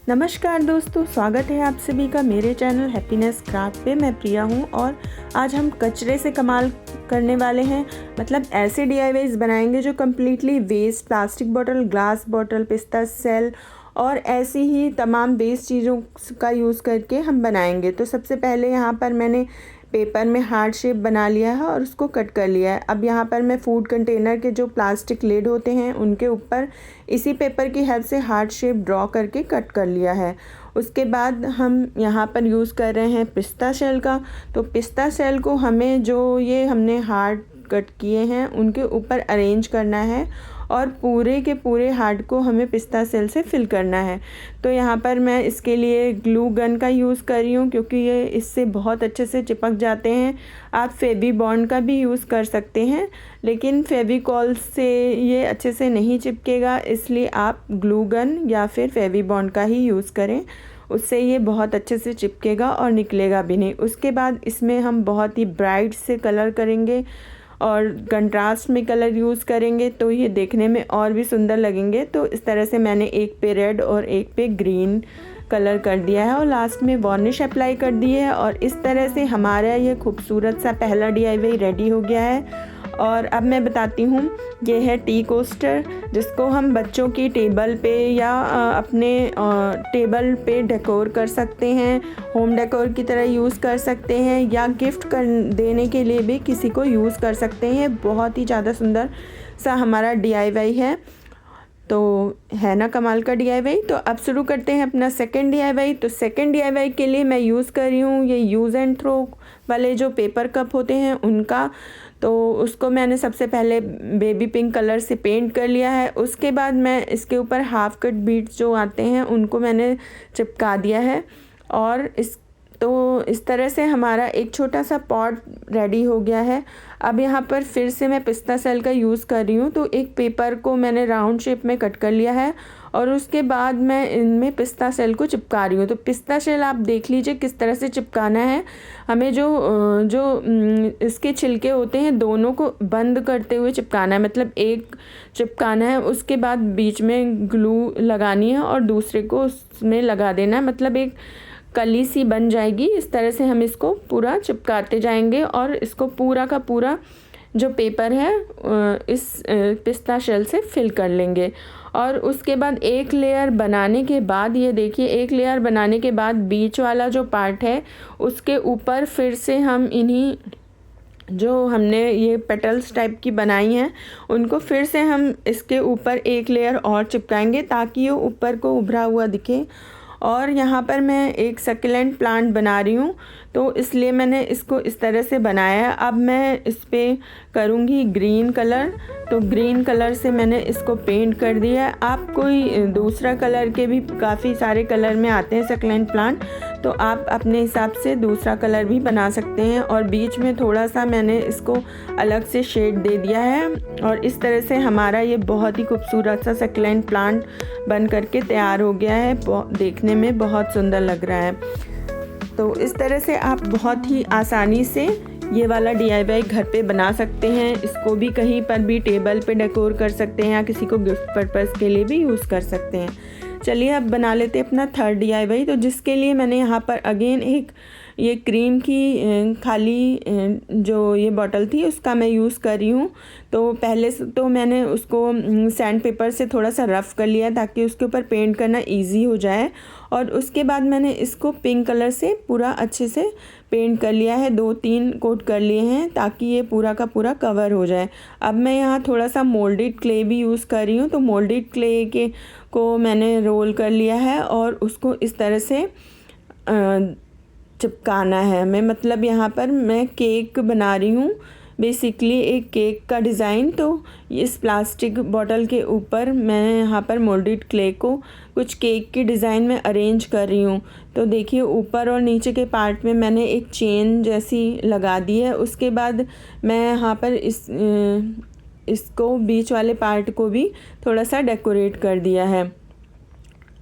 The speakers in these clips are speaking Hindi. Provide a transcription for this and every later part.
नमस्कार दोस्तों, स्वागत है आप सभी का मेरे चैनल हैप्पीनेस क्राफ्ट पे। मैं प्रिया हूँ और आज हम कचरे से कमाल करने वाले हैं। मतलब ऐसे DIYs बनाएंगे जो completely waste, plastic bottle, glass bottle, पिस्ता सेल और ऐसी ही तमाम वेस्ट चीज़ों का यूज़ करके हम बनाएंगे। तो सबसे पहले यहाँ पर मैंने पेपर में हार्ट शेप बना लिया है और उसको कट कर लिया है। अब यहाँ पर मैं फूड कंटेनर के जो प्लास्टिक लिड होते हैं उनके ऊपर इसी पेपर की हेल्प से हार्ट शेप ड्रॉ करके कट कर लिया है। उसके बाद हम यहाँ पर यूज़ कर रहे हैं पिस्ता शेल का। तो पिस्ता शेल को हमें जो ये हमने हार्ट कट किए हैं उनके ऊपर अरेंज करना है और पूरे के पूरे हार्ट को हमें पिस्ता सेल से फिल करना है। तो यहाँ पर मैं इसके लिए ग्लू गन का यूज़ कर रही हूँ क्योंकि ये इससे बहुत अच्छे से चिपक जाते हैं। आप फेवी बॉन्ड का भी यूज़ कर सकते हैं, लेकिन फेविकॉल से ये अच्छे से नहीं चिपकेगा, इसलिए आप ग्लू गन या फिर फेवी बॉन्ड का ही यूज़ करें। उससे ये बहुत अच्छे से चिपकेगा और निकलेगा भी नहीं। उसके बाद इसमें हम बहुत ही ब्राइट से कलर करेंगे और कंट्रास्ट में कलर यूज़ करेंगे तो ये देखने में और भी सुंदर लगेंगे। तो इस तरह से मैंने एक पे रेड और एक पे ग्रीन कलर कर दिया है और लास्ट में वार्निश अप्लाई कर दी है। और इस तरह से हमारा ये खूबसूरत सा पहला DIY रेडी हो गया है। और अब मैं बताती हूँ, ये है टी कोस्टर, जिसको हम बच्चों की टेबल पे या अपने टेबल पे डेकोर कर सकते हैं, होम डेकोर की तरह यूज़ कर सकते हैं या गिफ्ट कर देने के लिए भी किसी को यूज़ कर सकते हैं। बहुत ही ज़्यादा सुंदर सा हमारा DIY है। तो है ना कमाल का DIY। तो अब शुरू करते हैं अपना सेकंड DIY। तो सेकंड DIY के लिए मैं यूज़ कर रही हूँ ये यूज़ एंड थ्रो वाले जो पेपर कप होते हैं उनका। तो उसको मैंने सबसे पहले बेबी पिंक कलर से पेंट कर लिया है। उसके बाद मैं इसके ऊपर हाफ कट बीड्स जो आते हैं उनको मैंने चिपका दिया है। और इस तरह से हमारा एक छोटा सा पॉट रेडी हो गया है। अब यहाँ पर फिर से मैं पिस्ता सेल का यूज़ कर रही हूँ। तो एक पेपर को मैंने राउंड शेप में कट कर लिया है और उसके बाद मैं इनमें पिस्ता सेल को चिपका रही हूँ। तो पिस्ता सेल आप देख लीजिए किस तरह से चिपकाना है। हमें जो इसके छिलके होते हैं दोनों को बंद करते हुए चिपकाना है। मतलब एक चिपकाना है, उसके बाद बीच में ग्लू लगानी है और दूसरे को उसमें लगा देना है। मतलब एक कली सी बन जाएगी। इस तरह से हम इसको पूरा चिपकाते जाएंगे और इसको पूरा का पूरा जो पेपर है इस पिस्ता शेल से फिल कर लेंगे। और उसके बाद एक लेयर बनाने के बाद ये देखिए, एक लेयर बनाने के बाद बीच वाला जो पार्ट है उसके ऊपर फिर से हम इन्हीं जो हमने ये पेटल्स टाइप की बनाई हैं उनको फिर से हम इसके ऊपर एक लेयर और चिपकाएंगे ताकि ये ऊपर को उभरा हुआ दिखे। और यहाँ पर मैं एक सक्यूलेंट प्लांट बना रही हूँ, तो इसलिए मैंने इसको इस तरह से बनाया है। अब मैं इस पर करूँगी ग्रीन कलर। तो ग्रीन कलर से मैंने इसको पेंट कर दिया है। आप कोई दूसरा कलर के भी काफ़ी सारे कलर में आते हैं सक्यूलेंट प्लांट, तो आप अपने हिसाब से दूसरा कलर भी बना सकते हैं। और बीच में थोड़ा सा मैंने इसको अलग से शेड दे दिया है और इस तरह से हमारा ये बहुत ही खूबसूरत सा सक्यूलेंट प्लांट बन करके तैयार हो गया है। देखने में बहुत सुंदर लग रहा है। तो इस तरह से आप बहुत ही आसानी से ये वाला DIY घर पे बना सकते हैं। इसको भी कहीं पर भी टेबल पे डेकोर कर सकते हैं या किसी को गिफ्ट पर्पज़ के लिए भी यूज़ कर सकते हैं। चलिए अब बना लेते हैं अपना थर्ड DIY। तो जिसके लिए मैंने यहाँ पर अगेन एक ये क्रीम की खाली जो ये बॉटल थी उसका मैं यूज़ कर रही हूँ। तो पहले से तो मैंने उसको सैंड पेपर से थोड़ा सा रफ़ कर लिया ताकि उसके ऊपर पेंट करना इजी हो जाए। और उसके बाद मैंने इसको पिंक कलर से पूरा अच्छे से पेंट कर लिया है। 2-3 कोट कर लिए हैं ताकि ये पूरा का पूरा कवर हो जाए। अब मैं यहाँ थोड़ा सा मोल्डेड क्ले भी यूज़ कर रही हूँ। तो मोल्डेड क्ले को मैंने रोल कर लिया है और उसको इस तरह से चिपकाना है हमें। मतलब यहाँ पर मैं केक बना रही हूँ, बेसिकली एक केक का डिज़ाइन। तो इस प्लास्टिक बॉटल के ऊपर मैं यहाँ पर मोल्डेड क्ले को कुछ केक की डिज़ाइन में अरेंज कर रही हूँ। तो देखिए ऊपर और नीचे के पार्ट में मैंने एक चेन जैसी लगा दी है। उसके बाद मैं यहाँ पर इसको बीच वाले पार्ट को भी थोड़ा सा डेकोरेट कर दिया है।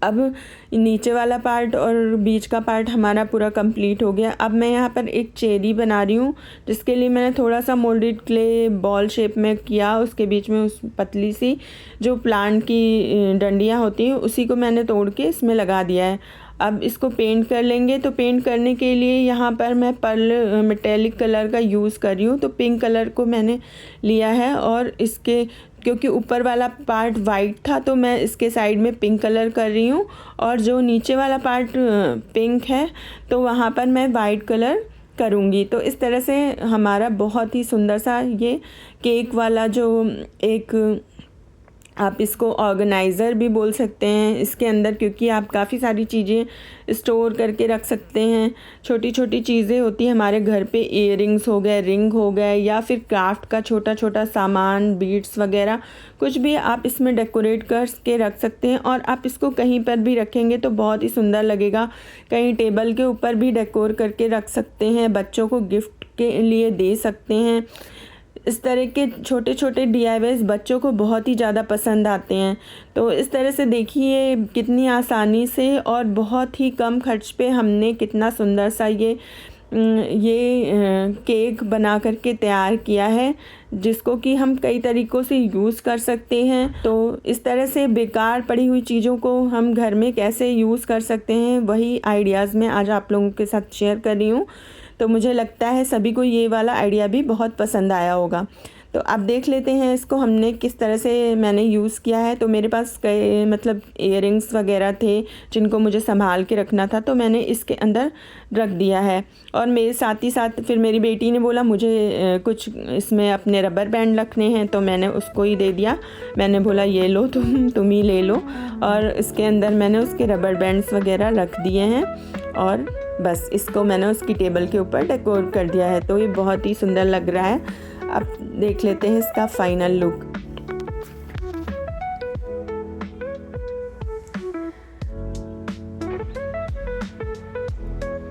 अब नीचे वाला पार्ट और बीच का पार्ट हमारा पूरा कंप्लीट हो गया। अब मैं यहाँ पर एक चेरी बना रही हूँ, जिसके लिए मैंने थोड़ा सा मोल्डेड क्ले बॉल शेप में किया। उसके बीच में उस पतली सी जो प्लांट की डंडियाँ होती हैं उसी को मैंने तोड़ के इसमें लगा दिया है। अब इसको पेंट कर लेंगे। तो पेंट करने के लिए यहाँ पर मैं पर्ल मेटेलिक कलर का यूज़ कर रही हूँ। तो पिंक कलर को मैंने लिया है और इसके क्योंकि ऊपर वाला पार्ट वाइट था तो मैं इसके साइड में पिंक कलर कर रही हूँ, और जो नीचे वाला पार्ट पिंक है तो वहाँ पर मैं वाइट कलर करूँगी। तो इस तरह से हमारा बहुत ही सुंदर सा ये केक वाला जो एक आप इसको ऑर्गेनाइज़र भी बोल सकते हैं इसके अंदर, क्योंकि आप काफ़ी सारी चीज़ें स्टोर करके रख सकते हैं। छोटी छोटी चीज़ें होती हैं हमारे घर पे, इयररिंग्स हो गए, रिंग हो गए, या फिर क्राफ्ट का छोटा छोटा सामान, बीड्स वगैरह, कुछ भी आप इसमें डेकोरेट करके रख सकते हैं। और आप इसको कहीं पर भी रखेंगे तो बहुत ही सुंदर लगेगा। कहीं टेबल के ऊपर भी डेकोर करके रख सकते हैं, बच्चों को गिफ्ट के लिए दे सकते हैं। इस तरह के छोटे छोटे DIYs बच्चों को बहुत ही ज़्यादा पसंद आते हैं। तो इस तरह से देखिए कितनी आसानी से और बहुत ही कम खर्च पे हमने कितना सुंदर सा ये केक बना करके तैयार किया है, जिसको कि हम कई तरीक़ों से यूज़ कर सकते हैं। तो इस तरह से बेकार पड़ी हुई चीज़ों को हम घर में कैसे यूज़ कर सकते हैं, वही आइडियाज़ मैं आज आप लोगों के साथ शेयर कर रही हूँ। तो मुझे लगता है सभी को ये वाला आइडिया भी बहुत पसंद आया होगा। तो अब देख लेते हैं इसको हमने किस तरह से मैंने यूज़ किया है। तो मेरे पास कई इयररिंग्स वगैरह थे जिनको मुझे संभाल के रखना था, तो मैंने इसके अंदर रख दिया है। और मेरे साथ ही साथ फिर मेरी बेटी ने बोला मुझे कुछ इसमें अपने रबर बैंड रखने हैं, तो मैंने उसको ही दे दिया। मैंने बोला ये लो, तुम ही ले लो। और इसके अंदर मैंने उसके रबर बैंड्स वगैरह रख दिए हैं और बस इसको मैंने उसकी टेबल के ऊपर डेकोर कर दिया है। तो ये बहुत ही सुंदर लग रहा है। अब देख लेते हैं इसका फाइनल लुक।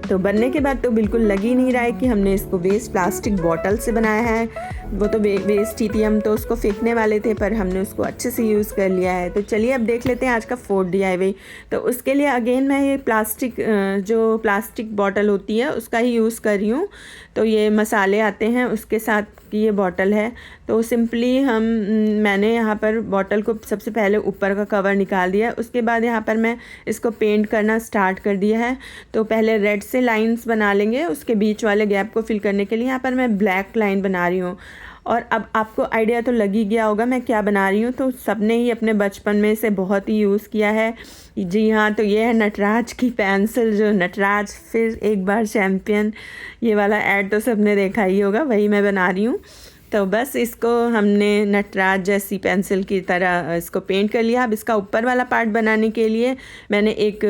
तो बनने के बाद तो बिल्कुल लग ही नहीं रहा है कि हमने इसको वेस्ट प्लास्टिक बॉटल से बनाया है। वो तो वेस्ट ही थी, हम तो उसको फेंकने वाले थे, पर हमने उसको अच्छे से यूज़ कर लिया है। तो चलिए अब देख लेते हैं आज का 4th DIY। तो उसके लिए अगेन मैं ये जो प्लास्टिक बॉटल होती है उसका ही यूज़ कर रही हूँ। तो ये मसाले आते हैं उसके साथ की ये बॉटल है। तो सिंपली मैंने यहाँ पर बॉटल को सबसे पहले ऊपर का कवर निकाल दिया, उसके बाद यहाँ पर मैं इसको पेंट करना स्टार्ट कर दिया है। तो पहले रेड से लाइंस बना लेंगे, उसके बीच वाले गैप को फिल करने के लिए यहाँ पर मैं ब्लैक लाइन बना रही हूँ। और अब आपको आइडिया तो लग ही गया होगा मैं क्या बना रही हूँ। तो सबने ही अपने बचपन में इसे बहुत ही यूज़ किया है। जी हाँ, तो ये है नटराज की पेंसिल, जो नटराज फिर एक बार चैम्पियन, ये वाला ऐड तो सबने देखा ही होगा, वही मैं बना रही हूँ। तो बस इसको हमने नटराज जैसी पेंसिल की तरह इसको पेंट कर लिया। अब इसका ऊपर वाला पार्ट बनाने के लिए मैंने एक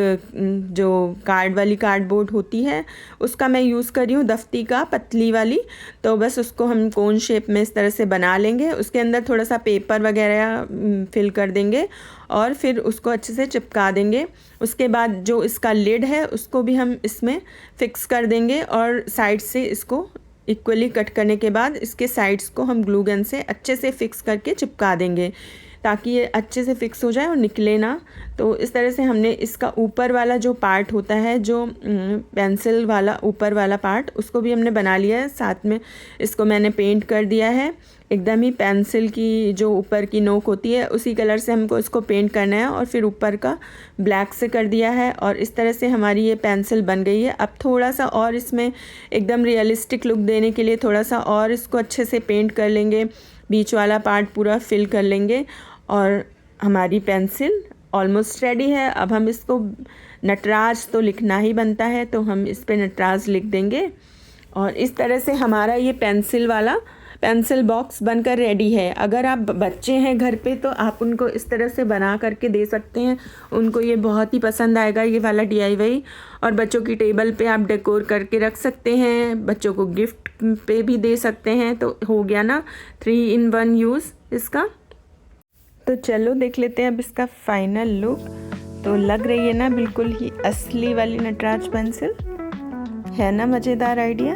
जो कार्ड वाली कार्डबोर्ड होती है उसका मैं यूज़ कर रही हूँ, दफ्ती का, पतली वाली। तो बस उसको हम कोन शेप में इस तरह से बना लेंगे, उसके अंदर थोड़ा सा पेपर वगैरह फिल कर देंगे और फिर उसको अच्छे से चिपका देंगे। उसके बाद जो इसका लिड है उसको भी हम इसमें फ़िक्स कर देंगे और साइड से इसको इक्वली कट करने के बाद इसके साइड्स को हम ग्लू गन से अच्छे से फ़िक्स करके चिपका देंगे ताकि ये अच्छे से फ़िक्स हो जाए और निकले ना। तो इस तरह से हमने इसका ऊपर वाला जो पार्ट होता है, जो पेंसिल वाला ऊपर वाला पार्ट, उसको भी हमने बना लिया है। साथ में इसको मैंने पेंट कर दिया है, एकदम ही पेंसिल की जो ऊपर की नोक होती है उसी कलर से हमको इसको पेंट करना है और फिर ऊपर का ब्लैक से कर दिया है। और इस तरह से हमारी ये पेंसिल बन गई है। अब थोड़ा सा और इसमें एकदम रियलिस्टिक लुक देने के लिए थोड़ा सा और इसको अच्छे से पेंट कर लेंगे, बीच वाला पार्ट पूरा फिल कर लेंगे और हमारी पेंसिल ऑलमोस्ट रेडी है। अब हम इसको नटराज तो लिखना ही बनता है, तो हम इस पे नटराज लिख देंगे और इस तरह से हमारा ये पेंसिल बॉक्स बनकर रेडी है। अगर आप बच्चे हैं घर पे तो आप उनको इस तरह से बना करके दे सकते हैं, उनको ये बहुत ही पसंद आएगा ये वाला DIY। और बच्चों की टेबल पे आप डेकोर करके रख सकते हैं, बच्चों को गिफ्ट पे भी दे सकते हैं। तो हो गया ना 3 in 1 यूज़ इसका। तो चलो देख लेते हैं अब इसका फाइनल लुक। तो लग रही है ना बिल्कुल ही असली वाली नटराज पेंसिल, है ना मज़ेदार आइडिया।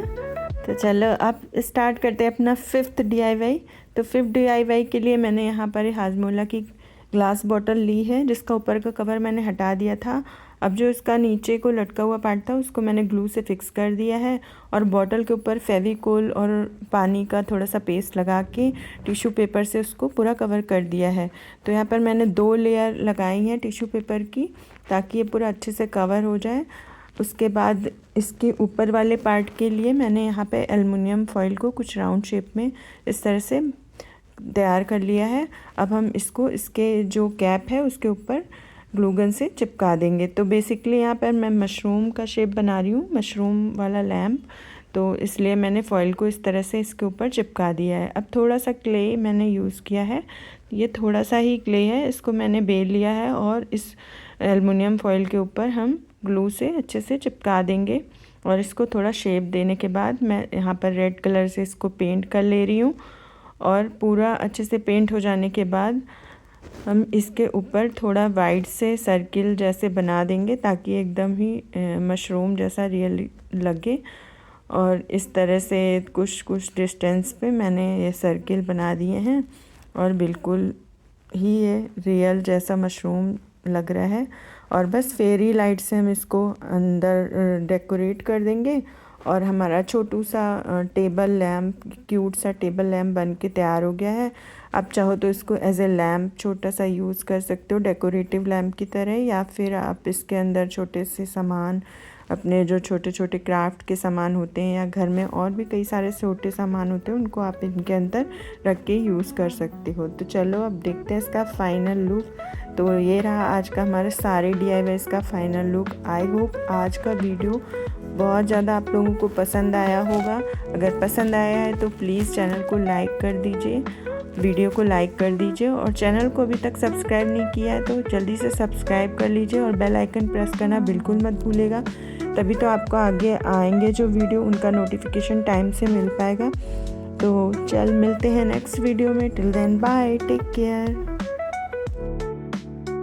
तो चलो अब स्टार्ट करते हैं अपना 5th DIY। तो 5th DIY के लिए मैंने यहाँ पर हाजमोला की ग्लास बॉटल ली है जिसका ऊपर का कवर मैंने हटा दिया था। अब जो इसका नीचे को लटका हुआ पार्ट था उसको मैंने ग्लू से फिक्स कर दिया है और बॉटल के ऊपर फेविकोल और पानी का थोड़ा सा पेस्ट लगा के टिश्यू पेपर से उसको पूरा कवर कर दिया है। तो यहाँ पर मैंने 2 लेयर लगाई हैं टिश्यू पेपर की ताकि ये पूरा अच्छे से कवर हो जाए। उसके बाद इसके ऊपर वाले पार्ट के लिए मैंने यहाँ पे एल्युमिनियम फॉइल को कुछ राउंड शेप में इस तरह से तैयार कर लिया है। अब हम इसको इसके जो कैप है उसके ऊपर ग्लू गन से चिपका देंगे। तो बेसिकली यहाँ पर मैं मशरूम का शेप बना रही हूँ, मशरूम वाला लैम्प, तो इसलिए मैंने फ़ॉइल को इस तरह से इसके ऊपर चिपका दिया है। अब थोड़ा सा क्ले मैंने यूज़ किया है, ये थोड़ा सा ही क्ले है, इसको मैंने बेल लिया है और इस एल्युमिनियम फॉइल के ऊपर हम ग्लू से अच्छे से चिपका देंगे। और इसको थोड़ा शेप देने के बाद मैं यहाँ पर रेड कलर से इसको पेंट कर ले रही हूँ और पूरा अच्छे से पेंट हो जाने के बाद हम इसके ऊपर थोड़ा वाइट से सर्किल जैसे बना देंगे ताकि एकदम ही मशरूम जैसा रियल लगे। और इस तरह से कुछ कुछ डिस्टेंस पे मैंने ये सर्किल बना दिए हैं और बिल्कुल ही ये रियल जैसा मशरूम लग रहा है। और बस फेरी लाइट से हम इसको अंदर डेकोरेट कर देंगे और हमारा छोटू सा टेबल लैम्प, क्यूट सा टेबल लैम्प बन के तैयार हो गया है। आप चाहो तो इसको एज ए लैम्प छोटा सा यूज़ कर सकते हो डेकोरेटिव लैम्प की तरह, या फिर आप इसके अंदर छोटे से सामान, अपने जो छोटे छोटे क्राफ्ट के सामान होते हैं या घर में और भी कई सारे छोटे सामान होते हैं उनको आप इनके अंदर रख के यूज़ कर सकते हो। तो चलो अब देखते हैं इसका फाइनल लुक। तो ये रहा आज का हमारे सारे DIYs का फाइनल लुक। आई होप आज का वीडियो बहुत ज़्यादा आप लोगों को पसंद आया होगा। अगर पसंद आया है तो प्लीज़ चैनल को लाइक कर दीजिए, वीडियो को लाइक कर दीजिए और चैनल को अभी तक सब्सक्राइब नहीं किया है तो जल्दी से सब्सक्राइब कर लीजिए और बेल आइकन प्रेस करना बिल्कुल मत भूलिएगा, तभी तो आपको आगे आएंगे जो वीडियो उनका नोटिफिकेशन टाइम से मिल पाएगा। तो चल मिलते हैं नेक्स्ट वीडियो में। Till then bye, take care.